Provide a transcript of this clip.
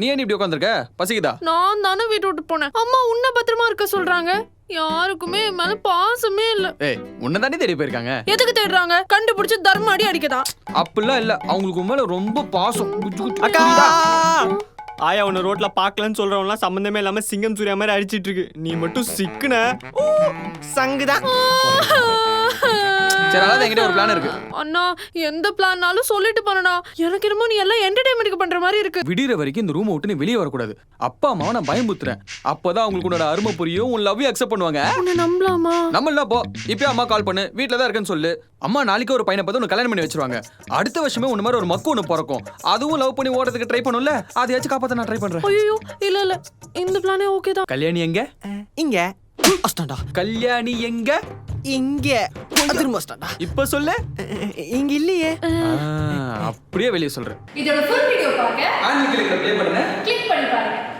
நீ ஏன் இப்படி உட்காந்துருக்க? பசிக்குதா? நான் தானே வீட்டு விட்டு போனேன். அம்மா உன்னை பத்திரமா இருக்க சொல்றாங்க. யாருக்குமே என் மேல பாசமே இல்ல. ஏய், உன்னை தானே தேடி போயிருக்காங்க. எதுக்கு தேடுறாங்க? கண்டுபிடிச்சு தர்ம அடி அடிக்கதான். அப்படிலாம் இல்ல, அவங்களுக்கு மேல ரொம்ப பாசம். அக்கா ஆயா உன்னை ரோட்ல பாக்கலன்னு சொல்றவங்களாம் சம்பந்தமே இல்லாம சிங்கம் சூர்யா மாதிரி அடிச்சிட்டு இருக்கு. நீ மட்டும் சிக்குன சங்குதான். சரி, அதான் என்கிட்ட ஒரு பிளான் இருக்கு. அண்ணா எந்த பிளான்னாலும் சொல்லிட்டு பண்ணனா. எனக்கு என்னமோ நீ எல்லாம் என்டர்டைன்மெண்ட்க்கு பண்ற மாதிரி இருக்கு. விடிற வரைக்கும் இந்த ரூமை விட்டு நீ வெளியே வரக்கூடாது. அப்பா அம்மாவை நான் பயமுத்துறேன். அப்பதான் அவங்களுக்கு உன்னோட அருமை புரியும், உன் லவ் அக்செப்ட் பண்ணுவாங்க. உன்னை நம்பலாமா? நம்மள போ, இப்பயே அம்மா கால் பண்ணு, வீட்ல தான் இருக்கேன்னு சொல்லு. அம்மா நாளைக்கு ஒரு பையனை பார்த்து உன்னை கல்யாணம் பண்ணி வச்சிருவாங்க. அடுத்த வருஷமே உன்ன மாதிரி ஒரு மக்கு ஒன்று பிறக்கும். அதுவும் லவ் பண்ணி ஓடுறதுக்கு ட்ரை பண்ணும்ல, அதையாச்சும் காப்பாற்ற நான் ட்ரை பண்றேன். ஐயோ இல்ல இல்ல, இந்த பிளானே ஓகே தான். கல்யாணி எங்க? இங்க அஸ்டாண்டா. கல்யாணி எங்க? இங்க திரும்ப அஸ்டாண்டா. இப்ப சொல்லு. இங்க இல்லையே. அப்படியே வெளியே சொல்றேன். இதோட ஃபுல் வீடியோ பார்க்க ப்ளே பண்ணுங்க.